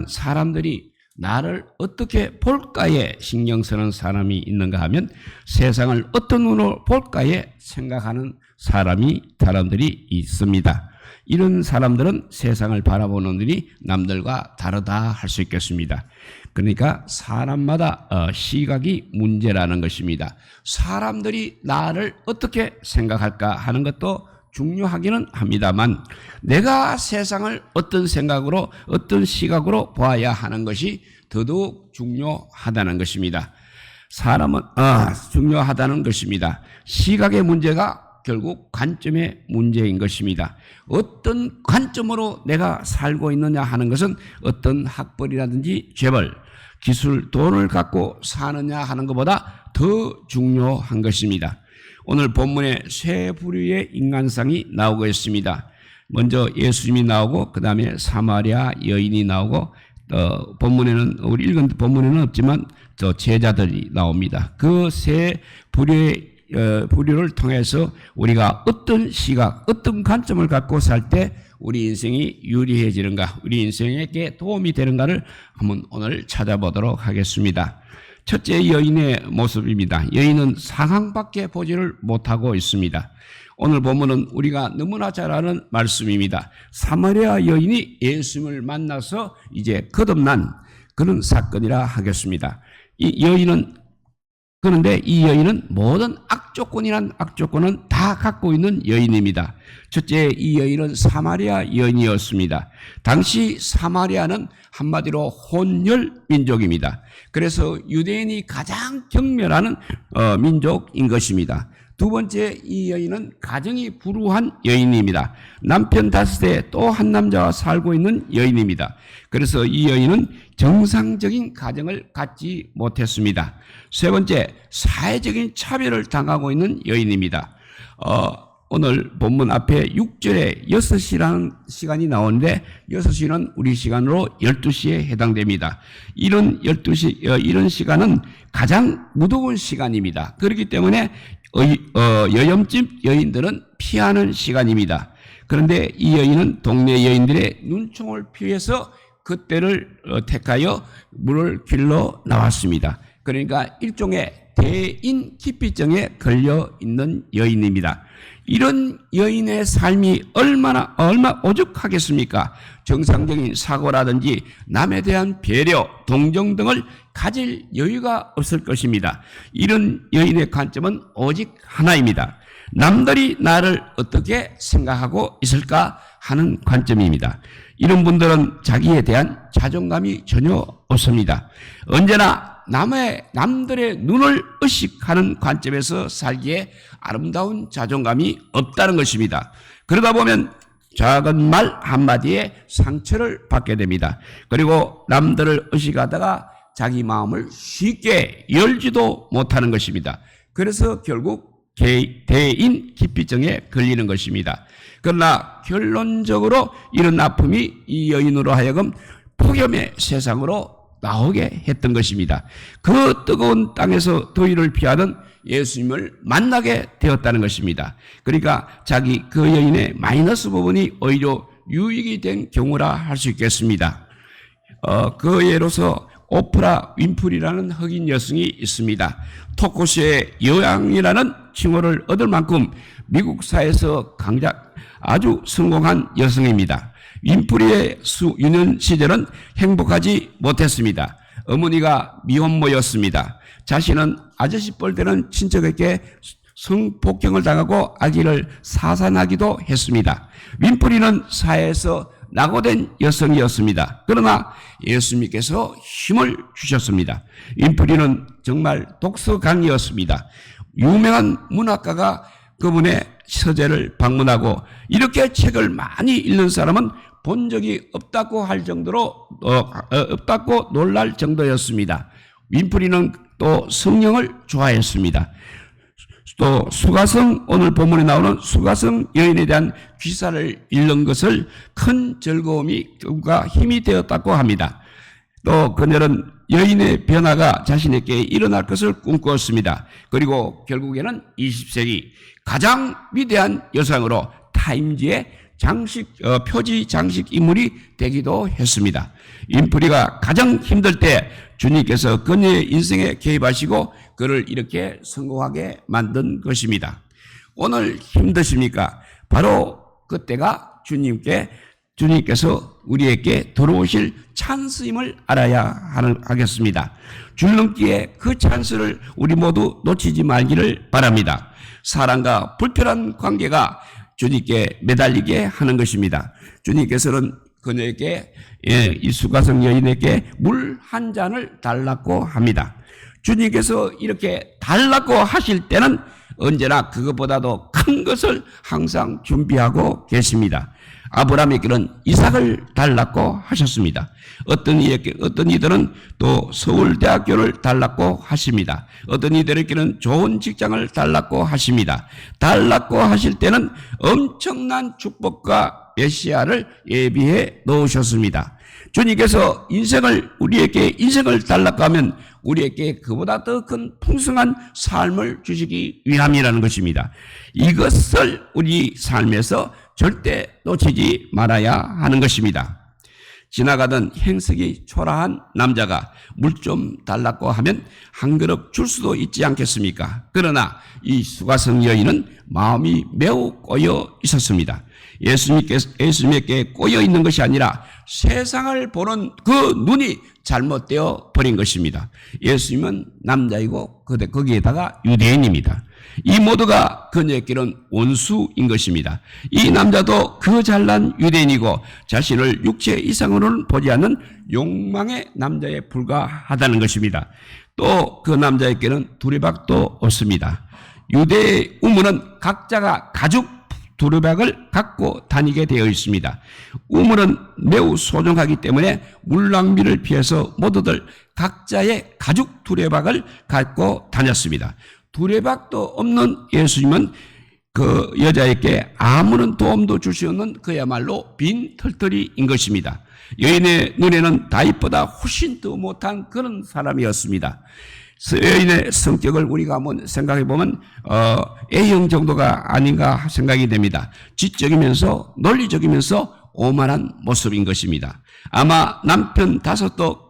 과연 사람들이 나를 어떻게 볼까에 신경 쓰는 사람이 있는가 하면 세상을 어떤 눈으로 볼까에 생각하는 사람들이 있습니다. 이런 사람들은 세상을 바라보는 눈이 남들과 다르다 할 수 있겠습니다. 그러니까 사람마다 시각이 문제라는 것입니다. 사람들이 나를 어떻게 생각할까 하는 것도 중요하기는 합니다만 내가 세상을 어떤 생각으로 어떤 시각으로 봐야 하는 것이 더더욱 중요하다는 것입니다. 사람은 중요하다는 것입니다. 시각의 문제가 결국 관점의 문제인 것입니다. 어떤 관점으로 내가 살고 있느냐 하는 것은 어떤 학벌이라든지 재벌, 기술, 돈을 갖고 사느냐 하는 것보다 더 중요한 것입니다. 오늘 본문에 세 부류의 인간상이 나오고 있습니다. 먼저 예수님이 나오고 그 다음에 사마리아 여인이 나오고 본문에는 우리 읽은 본문에는 없지만 제자들이 나옵니다. 그 세 부류를 통해서 우리가 어떤 시각, 어떤 관점을 갖고 살 때 우리 인생이 유리해지는가, 우리 인생에게 도움이 되는가를 한번 오늘 찾아보도록 하겠습니다. 첫째 여인의 모습입니다. 여인은 상황밖에 보지를 못하고 있습니다. 오늘 본문은 우리가 너무나 잘 아는 말씀입니다. 사마리아 여인이 예수님을 만나서 이제 거듭난 그런 사건이라 하겠습니다. 그런데 이 여인은 모든 악조건이란 악조건은 다 갖고 있는 여인입니다. 첫째, 이 여인은 사마리아 여인이었습니다. 당시 사마리아는 한마디로 혼혈 민족입니다. 그래서 유대인이 가장 경멸하는 민족인 것입니다. 두 번째, 이 여인은 가정이 불우한 여인입니다. 남편 5에 또 한 남자와 살고 있는 여인입니다. 그래서 이 여인은 정상적인 가정을 갖지 못했습니다. 세 번째, 사회적인 차별을 당하고 있는 여인입니다. 오늘 본문 앞에 6절에 6시라는 시간이 나오는데 6시는 우리 시간으로 12시에 해당됩니다. 이런 시간은 가장 무더운 시간입니다. 그렇기 때문에 여염집 여인들은 피하는 시간입니다. 그런데 이 여인은 동네 여인들의 눈총을 피해서 그때를 택하여 물을 길러 나왔습니다. 그러니까 일종의 대인 기피증에 걸려 있는 여인입니다. 이런 여인의 삶이 얼마 오죽하겠습니까? 정상적인 사고라든지 남에 대한 배려, 동정 등을 가질 여유가 없을 것입니다. 이런 여인의 관점은 오직 하나입니다. 남들이 나를 어떻게 생각하고 있을까 하는 관점입니다. 이런 분들은 자기에 대한 자존감이 전혀 없습니다. 언제나 남들의 눈을 의식하는 관점에서 살기에 아름다운 자존감이 없다는 것입니다. 그러다 보면 작은 말 한마디에 상처를 받게 됩니다. 그리고 남들을 의식하다가 자기 마음을 쉽게 열지도 못하는 것입니다. 그래서 결국 대인 기피증에 걸리는 것입니다. 그러나 결론적으로 이런 아픔이 이 여인으로 하여금 폭염의 세상으로 나오게 했던 것입니다. 그 뜨거운 땅에서 더위를 피하던 예수님을 만나게 되었다는 것입니다. 그러니까 그 여인의 마이너스 부분이 오히려 유익이 된 경우라 할 수 있겠습니다. 그 예로서 오프라 윈프리라는 흑인 여성이 있습니다. 토크쇼의 여왕이라는 칭호를 얻을 만큼 미국 사회에서 아주 성공한 여성입니다. 윈프리의 유년 시절은 행복하지 못했습니다. 어머니가 미혼모였습니다. 자신은 아저씨 뻘 되는 친척에게 성폭행을 당하고 아기를 사산하기도 했습니다. 윈프리는 사회에서 낙오된 여성이었습니다. 그러나 예수님께서 힘을 주셨습니다. 윈프리는 정말 독서강이었습니다. 유명한 문학가가 그분의 서재를 방문하고 이렇게 책을 많이 읽는 사람은 본 적이 없다고 할 정도로 없다고 놀랄 정도였습니다. 윈프리는 또 성령을 좋아했습니다. 또 수가성, 오늘 본문에 나오는 수가성 여인에 대한 귀사를 읽는 것을 큰 즐거움과 힘이 되었다고 합니다. 또 그녀는 여인의 변화가 자신에게 일어날 것을 꿈꾸었습니다. 그리고 결국에는 20세기 가장 위대한 여성으로 타임지에 표지 장식 인물이 되기도 했습니다. 인프리가 가장 힘들 때 주님께서 그녀의 인생에 개입하시고 그를 이렇게 성공하게 만든 것입니다. 오늘 힘드십니까? 바로 그때가 주님께서 우리에게 들어오실 찬스임을 알아야 하겠습니다. 줄넘기에 그 찬스를 우리 모두 놓치지 말기를 바랍니다. 사랑과 불편한 관계가 주님께 매달리게 하는 것입니다. 주님께서는 그녀에게 이 수가성 여인에게 물 한 잔을 달라고 합니다. 주님께서 이렇게 달라고 하실 때는 언제나 그것보다도 큰 것을 항상 준비하고 계십니다. 아브라함에게는 이삭을 달라고 하셨습니다. 어떤 이들은 또 서울대학교를 달라고 하십니다. 어떤 이들에게는 좋은 직장을 달라고 하십니다. 달라고 하실 때는 엄청난 축복과 메시아를 예비해 놓으셨습니다. 주님께서 우리에게 인생을 달라고 하면 우리에게 그보다 더 큰 풍성한 삶을 주시기 위함이라는 것입니다. 이것을 우리 삶에서 절대 놓치지 말아야 하는 것입니다. 지나가던 행색이 초라한 남자가 물 좀 달라고 하면 한 그릇 줄 수도 있지 않겠습니까? 그러나 이 수가성 여인은 마음이 매우 꼬여 있었습니다. 예수님께 꼬여 있는 것이 아니라 세상을 보는 그 눈이 잘못되어 버린 것입니다. 예수님은 남자이고 거기에다가 유대인입니다. 이 모두가 그녀에게는 원수인 것입니다. 이 남자도 그 잘난 유대인이고 자신을 육체 이상으로는 보지 않는 욕망의 남자에 불과하다는 것입니다. 또 그 남자에게는 두레박도 없습니다. 유대의 우물은 각자가 가죽 두레박을 갖고 다니게 되어 있습니다. 우물은 매우 소중하기 때문에 물 낭비를 피해서 모두들 각자의 가죽 두레박을 갖고 다녔습니다. 두레박도 없는 예수님은 그 여자에게 아무런 도움도 줄 수 없는 그야말로 빈 털털이인 것입니다. 여인의 눈에는 다윗보다 훨씬 더 못한 그런 사람이었습니다. 여인의 성격을 우리가 한번 생각해 보면 A형 정도가 아닌가 생각이 됩니다. 지적이면서 논리적이면서 오만한 모습인 것입니다. 아마 남편 다섯도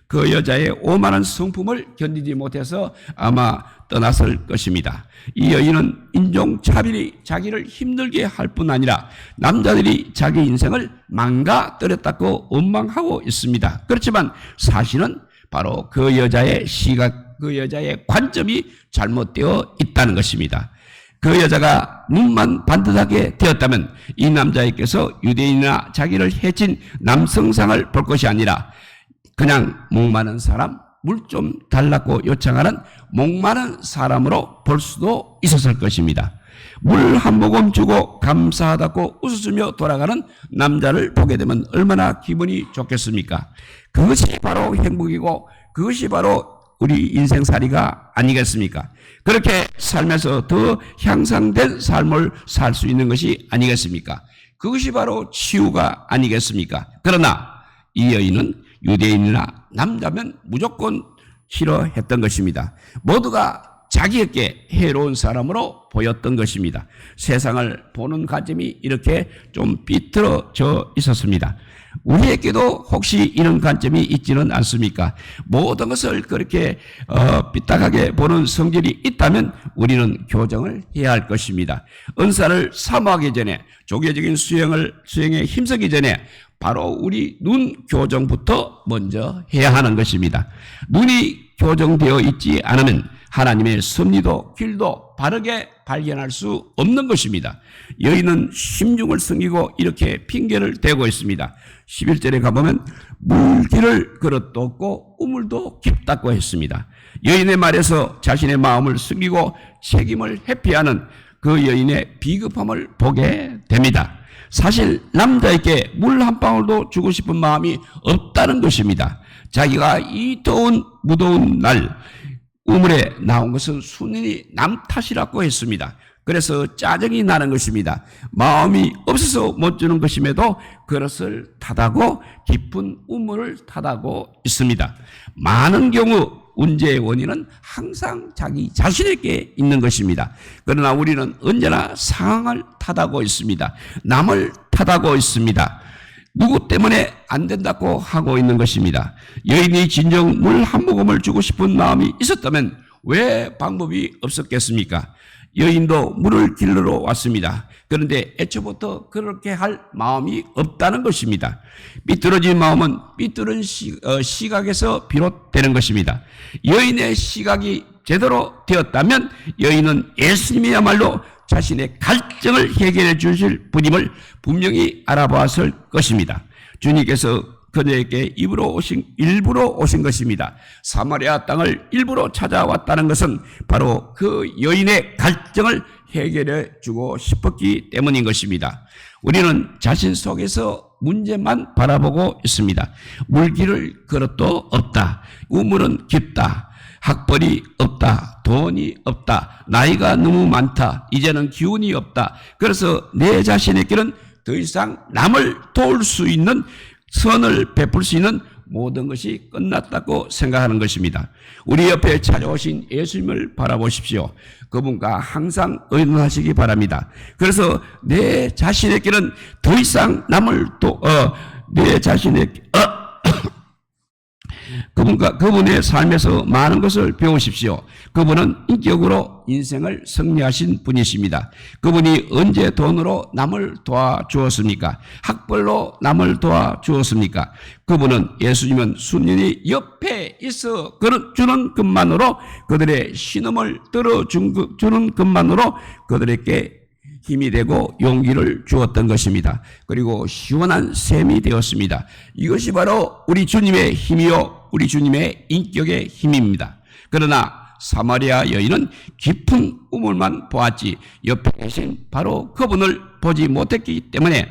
그 여자의 오만한 성품을 견디지 못해서 아마 떠났을 것입니다. 이 여인은 인종차별이 자기를 힘들게 할 뿐 아니라 남자들이 자기 인생을 망가뜨렸다고 원망하고 있습니다. 그렇지만 사실은 바로 그 여자의 관점이 잘못되어 있다는 것입니다. 그 여자가 눈만 반듯하게 되었다면 이 남자에게서 유대인이나 자기를 해친 남성상을 볼 것이 아니라 그냥 목마른 사람, 물 좀 달라고 요청하는 목마른 사람으로 볼 수도 있었을 것입니다. 물 한 모금 주고 감사하다고 웃으며 돌아가는 남자를 보게 되면 얼마나 기분이 좋겠습니까? 그것이 바로 행복이고 그것이 바로 우리 인생살이가 아니겠습니까? 그렇게 살면서 더 향상된 삶을 살 수 있는 것이 아니겠습니까? 그것이 바로 치유가 아니겠습니까? 그러나 이 여인은 유대인이나 남자면 무조건 싫어했던 것입니다. 모두가 자기에게 해로운 사람으로 보였던 것입니다. 세상을 보는 관점이 이렇게 좀 삐뚤어져 있었습니다. 우리에게도 혹시 이런 관점이 있지는 않습니까? 모든 것을 그렇게 삐딱하게 보는 성질이 있다면 우리는 교정을 해야 할 것입니다. 은사를 사모하기 전에 조계적인 수행에 힘쓰기 전에 바로 우리 눈 교정부터 먼저 해야 하는 것입니다. 눈이 교정되어 있지 않으면 하나님의 섭리도 길도 바르게 발견할 수 없는 것입니다. 여인은 심중을 숨기고 이렇게 핑계를 대고 있습니다. 11절에 가보면 물길을 그릇도 없고 우물도 깊다고 했습니다. 여인의 말에서 자신의 마음을 숨기고 책임을 회피하는 그 여인의 비겁함을 보게 됩니다. 사실 남자에게 물 한 방울도 주고 싶은 마음이 없다는 것입니다. 자기가 이 무더운 날 우물에 나온 것은 순전히 남 탓이라고 했습니다. 그래서 짜증이 나는 것입니다. 마음이 없어서 못 주는 것임에도 그릇을 탓하고 깊은 우물을 탓하고 있습니다. 많은 경우 문제의 원인은 항상 자기 자신에게 있는 것입니다. 그러나 우리는 언제나 상황을 탓하고 있습니다. 남을 탓하고 있습니다. 누구 때문에 안 된다고 하고 있는 것입니다. 여인이 진정 물 한 모금을 주고 싶은 마음이 있었다면 왜 방법이 없었겠습니까? 여인도 물을 길러 왔습니다. 그런데 애초부터 그렇게 할 마음이 없다는 것입니다. 삐뚤어진 마음은 삐뚤은 시각에서 비롯되는 것입니다. 여인의 시각이 제대로 되었다면 여인은 예수님이야말로 자신의 갈증을 해결해 주실 분임을 분명히 알아보았을 것입니다. 주님께서 그녀에게 일부러 오신 것입니다. 사마리아 땅을 일부러 찾아왔다는 것은 바로 그 여인의 갈증을 해결해 주고 싶었기 때문인 것입니다. 우리는 자신 속에서 문제만 바라보고 있습니다. 물길을 걸어도 없다. 우물은 깊다. 학벌이 없다. 돈이 없다. 나이가 너무 많다. 이제는 기운이 없다. 그래서 내 자신에게는 더 이상 남을 도울 수 있는, 선을 베풀 수 있는 모든 것이 끝났다고 생각하는 것입니다. 우리 옆에 찾아오신 예수님을 바라보십시오. 그분과 항상 의논하시기 바랍니다. 그래서 내 자신에게는 더 이상 남을 내 자신에게 그분의 삶에서 많은 것을 배우십시오. 그분은 인격으로 인생을 승리하신 분이십니다. 그분이 언제 돈으로 남을 도와주었습니까? 학벌로 남을 도와주었습니까? 그분은, 예수님은 순전히 옆에 있어 주는 것만으로, 그들의 신음을 들어주는 것만으로 그들에게 힘이 되고 용기를 주었던 것입니다. 그리고 시원한 샘이 되었습니다. 이것이 바로 우리 주님의 힘이요, 우리 주님의 인격의 힘입니다. 그러나 사마리아 여인은 깊은 우물만 보았지 옆에 계신 바로 그분을 보지 못했기 때문에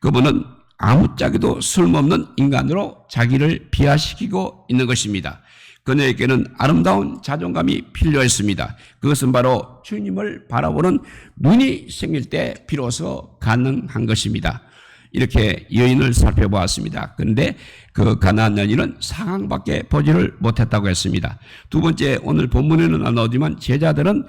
그분은 아무짝에도 쓸모없는 인간으로 자기를 비하시키고 있는 것입니다. 그녀에게는 아름다운 자존감이 필요했습니다. 그것은 바로 주님을 바라보는 눈이 생길 때 비로소 가능한 것입니다. 이렇게 여인을 살펴보았습니다. 그런데 그 가나안 여인은 상황밖에 보지를 못했다고 했습니다. 두 번째, 오늘 본문에는 안 나오지만 제자들은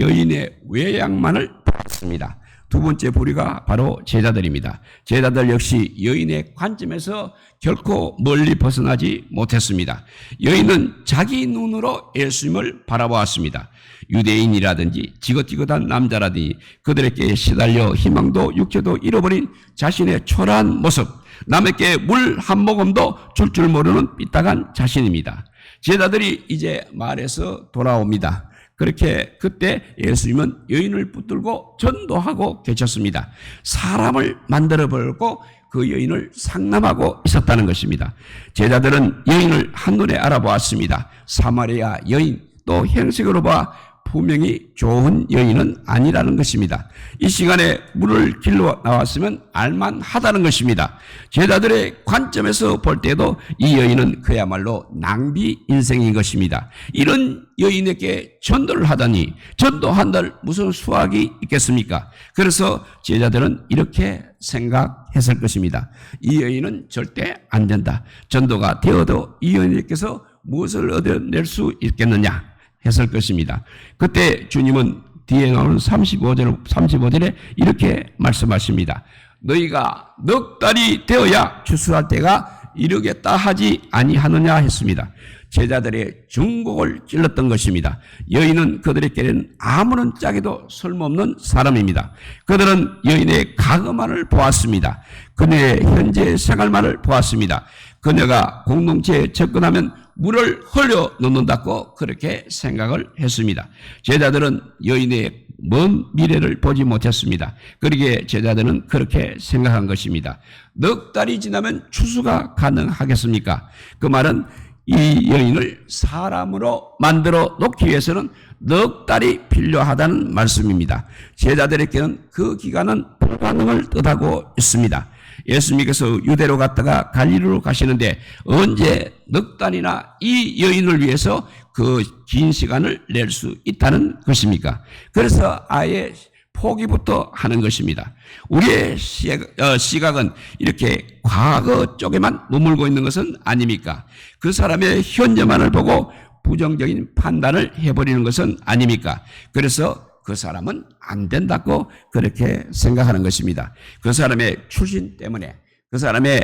여인의 외양만을 봤습니다. 두 번째 부류가 바로 제자들입니다. 제자들 역시 여인의 관점에서 결코 멀리 벗어나지 못했습니다. 여인은 자기 눈으로 예수님을 바라보았습니다. 유대인이라든지 지긋지긋한 남자라든지 그들에게 시달려 희망도 육체도 잃어버린 자신의 초라한 모습, 남에게 물 한 모금도 줄 줄 모르는 삐딱한 자신입니다. 제자들이 이제 마을에서 돌아옵니다. 그렇게 그때 예수님은 여인을 붙들고 전도하고 계셨습니다. 사람을 만들어버렸고 그 여인을 상담하고 있었다는 것입니다. 제자들은 여인을 한눈에 알아보았습니다. 사마리아 여인, 또 형식으로 봐 분명히 좋은 여인은 아니라는 것입니다. 이 시간에 물을 길러 나왔으면 알만하다는 것입니다. 제자들의 관점에서 볼 때도 이 여인은 그야말로 낭비 인생인 것입니다. 이런 여인에게 전도를 하다니, 전도한들 무슨 수확이 있겠습니까? 그래서 제자들은 이렇게 생각했을 것입니다. 이 여인은 절대 안 된다. 전도가 되어도 이 여인에게서 무엇을 얻어낼 수 있겠느냐 했을 것입니다. 그때 주님은 뒤에 나오는 35절에 이렇게 말씀하십니다. 너희가 넉 달이 되어야 추수할 때가 이르겠다 하지 아니하느냐 했습니다. 제자들의 중곡을 찔렀던 것입니다. 여인은 그들에게는 아무런 짝에도 쓸모없는 사람입니다. 그들은 여인의 과거만을 보았습니다. 그녀의 현재 생활만을 보았습니다. 그녀가 공동체에 접근하면 물을 흘려 놓는다고 그렇게 생각을 했습니다. 제자들은 여인의 먼 미래를 보지 못했습니다. 그러기에 제자들은 그렇게 생각한 것입니다. 넉 달이 지나면 추수가 가능하겠습니까? 그 말은 이 여인을 사람으로 만들어 놓기 위해서는 넉 달이 필요하다는 말씀입니다. 제자들에게는 그 기간은 불가능을 뜻하고 있습니다. 예수님께서 유대로 갔다가 갈릴리로 가시는데 언제 넉 달이나 이 여인을 위해서 그 긴 시간을 낼 수 있다는 것입니까? 그래서 아예 포기부터 하는 것입니다. 우리의 시각은 이렇게 과거 쪽에만 머물고 있는 것은 아닙니까? 그 사람의 현재만을 보고 부정적인 판단을 해버리는 것은 아닙니까? 그래서 그 사람은 안 된다고 그렇게 생각하는 것입니다. 그 사람의 출신 때문에, 그 사람의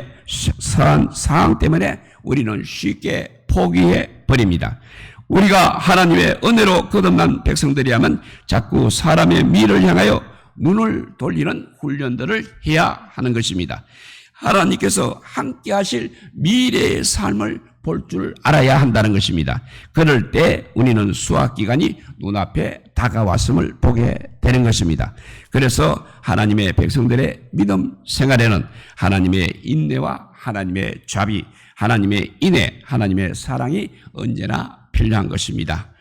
상황 때문에 우리는 쉽게 포기해 버립니다. 우리가 하나님의 은혜로 거듭난 백성들이라면 자꾸 사람의 미를 향하여 눈을 돌리는 훈련들을 해야 하는 것입니다. 하나님께서 함께 하실 미래의 삶을 볼 줄 알아야 한다는 것입니다. 그럴 때 우리는 수학기간이 눈앞에 다가왔음을 보게 되는 것입니다. 그래서 하나님의 백성들의 믿음 생활에는 하나님의 인내와 하나님의 자비, 하나님의 인애, 하나님의 사랑이 언제나 필요한 것입니다.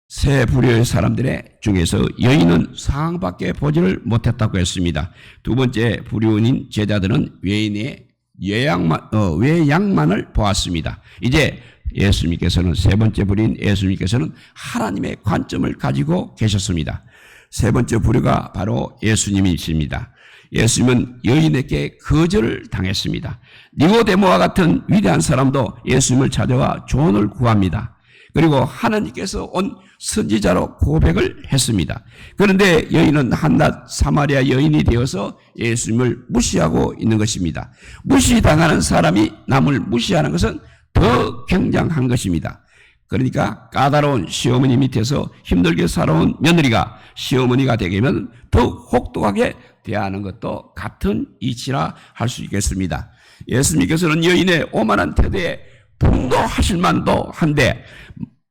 세 부류의 사람들의 중에서 여인은 상밖에 보지를 못했다고 했습니다. 두 번째 부류인 제자들은 외인의 외양만을 보았습니다. 이제 예수님께서는 세 번째 부류인 예수님께서는 하나님의 관점을 가지고 계셨습니다. 세 번째 부류가 바로 예수님이십니다. 예수님은 여인에게 거절을 당했습니다. 니고데모와 같은 위대한 사람도 예수님을 찾아와 조언을 구합니다. 그리고 하나님께서 온 선지자로 고백을 했습니다. 그런데 여인은 한낱 사마리아 여인이 되어서 예수님을 무시하고 있는 것입니다. 무시당하는 사람이 남을 무시하는 것은 더 굉장한 것입니다. 그러니까 까다로운 시어머니 밑에서 힘들게 살아온 며느리가 시어머니가 되면 더욱 혹독하게 대하는 것도 같은 이치라 할 수 있겠습니다. 예수님께서는 여인의 오만한 태도에 분노하실 만도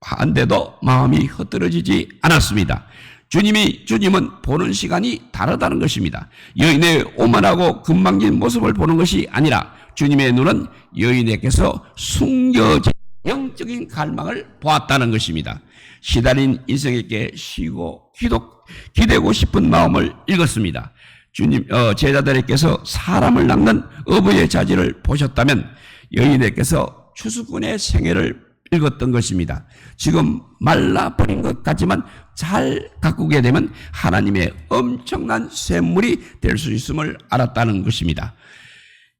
한데도 마음이 흩어지지 않았습니다. 주님은 보는 시간이 다르다는 것입니다. 여인의 오만하고 금방진 모습을 보는 것이 아니라 주님의 눈은 여인에게서 숨겨진 영적인 갈망을 보았다는 것입니다. 시달린 인생에게 쉬고 기대고 싶은 마음을 읽었습니다. 제자들에게서 사람을 낚는 어부의 자질을 보셨다면 여인에게서 추수꾼의 생애를 읽었던 것입니다. 지금 말라버린 것 같지만 잘 가꾸게 되면 하나님의 엄청난 샘물이 될 수 있음을 알았다는 것입니다.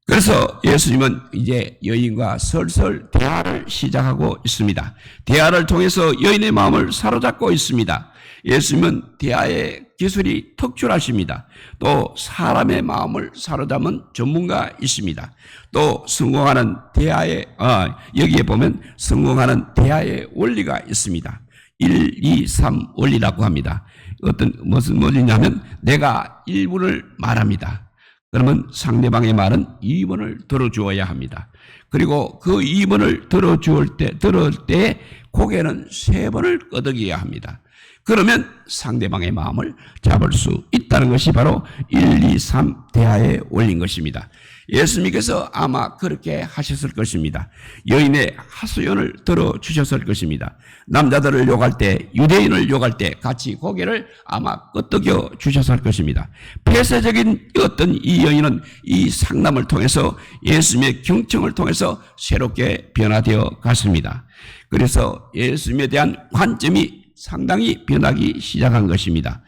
그래서 예수님은 이제 여인과 설설 대화를 시작하고 있습니다. 대화를 통해서 여인의 마음을 사로잡고 있습니다. 예수님은 대화의 기술이 특출하십니다. 또 사람의 마음을 사로잡은 전문가이십니다. 또 성공하는 대화의 여기에 보면 성공하는 대화의 원리가 있습니다. 1, 2, 3 원리라고 합니다. 무슨 원리냐면 내가 1분을 말합니다. 그러면 상대방의 말은 2번을 들어주어야 합니다. 그리고 그 2번을 들을 때 고개는 3번을 끄덕여야 합니다. 그러면 상대방의 마음을 잡을 수 있다는 것이 바로 1, 2, 3 대화의 원리인 것입니다. 예수님께서 아마 그렇게 하셨을 것입니다. 여인의 하소연을 들어주셨을 것입니다. 남자들을 욕할 때, 유대인을 욕할 때 같이 고개를 아마 끄덕여 주셨을 것입니다. 폐쇄적인 어떤 이 여인은 이 상담을 통해서 예수님의 경청을 통해서 새롭게 변화되어 갔습니다. 그래서 예수님에 대한 관점이 상당히 변하기 시작한 것입니다.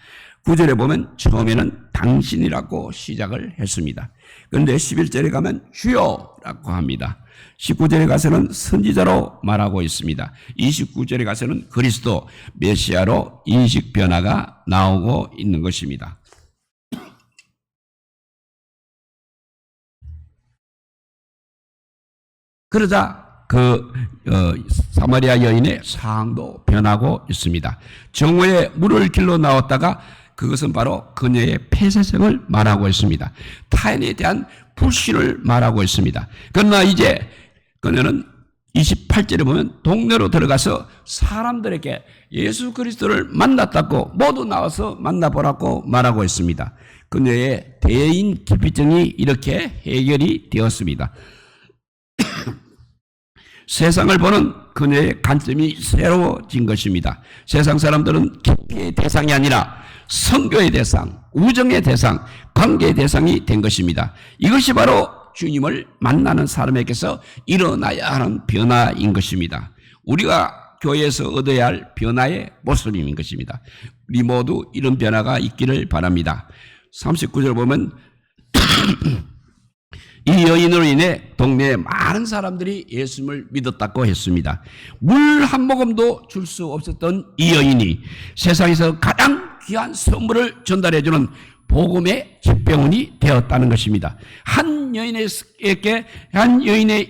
9절에 보면 처음에는 당신이라고 시작을 했습니다. 그런데 11절에 가면 주여라고 합니다. 19절에 가서는 선지자로 말하고 있습니다. 29절에 가서는 그리스도 메시아로 인식 변화가 나오고 있는 것입니다. 그러자 사마리아 여인의 상황도 변하고 있습니다. 정오에 물을 길러 나왔다가 그것은 바로 그녀의 폐쇄성을 말하고 있습니다. 타인에 대한 불신을 말하고 있습니다. 그러나 이제 그녀는 28절에 보면 동네로 들어가서 사람들에게 예수 그리스도를 만났다고 모두 나와서 만나보라고 말하고 있습니다. 그녀의 대인 기피증이 이렇게 해결이 되었습니다. 세상을 보는 그녀의 관점이 새로워진 것입니다. 세상 사람들은 기피의 대상이 아니라 선교의 대상, 우정의 대상, 관계의 대상이 된 것입니다. 이것이 바로 주님을 만나는 사람에게서 일어나야 하는 변화인 것입니다. 우리가 교회에서 얻어야 할 변화의 모습인 것입니다. 우리 모두 이런 변화가 있기를 바랍니다. 39절 보면 이 여인으로 인해 동네에 많은 사람들이 예수님을 믿었다고 했습니다. 물 한 모금도 줄 수 없었던 이 여인이 세상에서 가장 귀한 선물을 전달해주는 복음의 집배원이 되었다는 것입니다. 한 여인의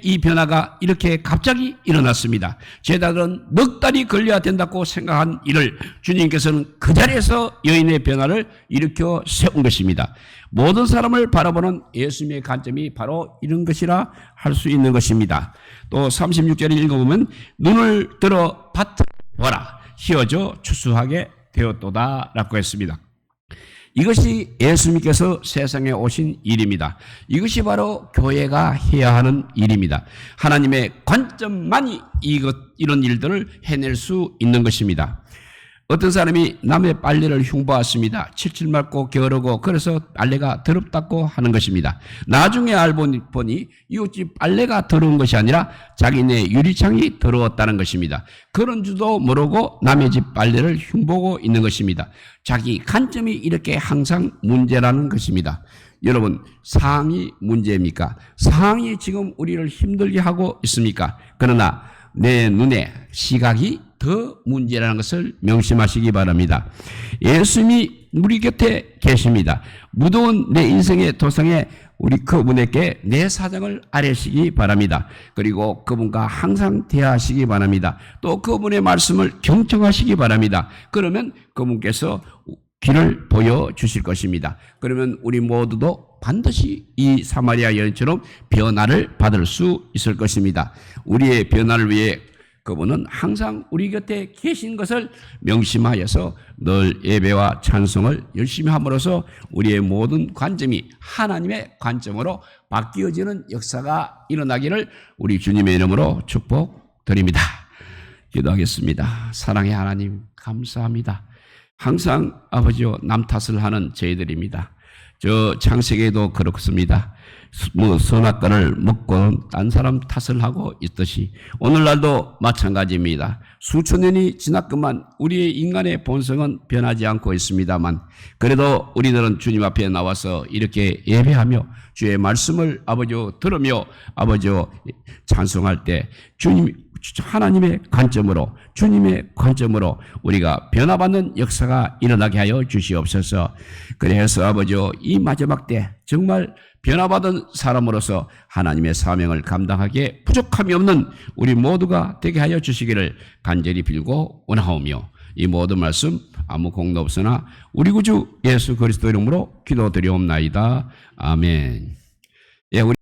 이 변화가 이렇게 갑자기 일어났습니다. 제자들은 넉 달이 걸려야 된다고 생각한 일을 주님께서는 그 자리에서 여인의 변화를 일으켜 세운 것입니다. 모든 사람을 바라보는 예수님의 관점이 바로 이런 것이라 할 수 있는 것입니다. 또 36절을 읽어보면 눈을 들어 밭을 보라 휘어져 추수하게 되었도다 라고 했습니다. 이것이 예수님께서 세상에 오신 일입니다. 이것이 바로 교회가 해야 하는 일입니다. 하나님의 관점만이 이런 일들을 해낼 수 있는 것입니다. 어떤 사람이 남의 빨래를 흉보았습니다. 칠칠 맑고 게으르고 그래서 빨래가 더럽다고 하는 것입니다. 나중에 알고 보니 이웃집 빨래가 더러운 것이 아니라 자기네 유리창이 더러웠다는 것입니다. 그런 줄도 모르고 남의 집 빨래를 흉보고 있는 것입니다. 자기 관점이 이렇게 항상 문제라는 것입니다. 여러분, 상황이 문제입니까? 상황이 지금 우리를 힘들게 하고 있습니까? 그러나 내 눈에 시각이 더 문제라는 것을 명심하시기 바랍니다. 예수님이 우리 곁에 계십니다. 무더운 내 인생의 도상에 우리 그분에게 내 사정을 아뢰시기 바랍니다. 그리고 그분과 항상 대화하시기 바랍니다. 또 그분의 말씀을 경청하시기 바랍니다. 그러면 그분께서 길을 보여주실 것입니다. 그러면 우리 모두도 반드시 이 사마리아 여인처럼 변화를 받을 수 있을 것입니다. 우리의 변화를 위해 그분은 항상 우리 곁에 계신 것을 명심하여서 늘 예배와 찬송을 열심히 함으로써 우리의 모든 관점이 하나님의 관점으로 바뀌어지는 역사가 일어나기를 우리 주님의 이름으로 축복드립니다. 기도하겠습니다. 사랑의 하나님 감사합니다. 항상 아버지요 남 탓을 하는 저희들입니다. 저 창세기에도 그렇습니다. 선악과를 먹고 딴 사람 탓을 하고 있듯이 오늘날도 마찬가지입니다. 수천 년이 지났건만 우리의 인간의 본성은 변하지 않고 있습니다만 그래도 우리들은 주님 앞에 나와서 이렇게 예배하며 주의 말씀을 아버지요 들으며 아버지요 찬송할 때 주님 하나님의 관점으로 주님의 관점으로 우리가 변화받는 역사가 일어나게 하여 주시옵소서. 그래서 아버지요 이 마지막 때 정말 변화받은 사람으로서 하나님의 사명을 감당하기에 부족함이 없는 우리 모두가 되게 하여 주시기를 간절히 빌고 원하오며 이 모든 말씀 아무 공도 없으나 우리 구주 예수 그리스도 이름으로 기도드리옵나이다. 아멘. 예, 우리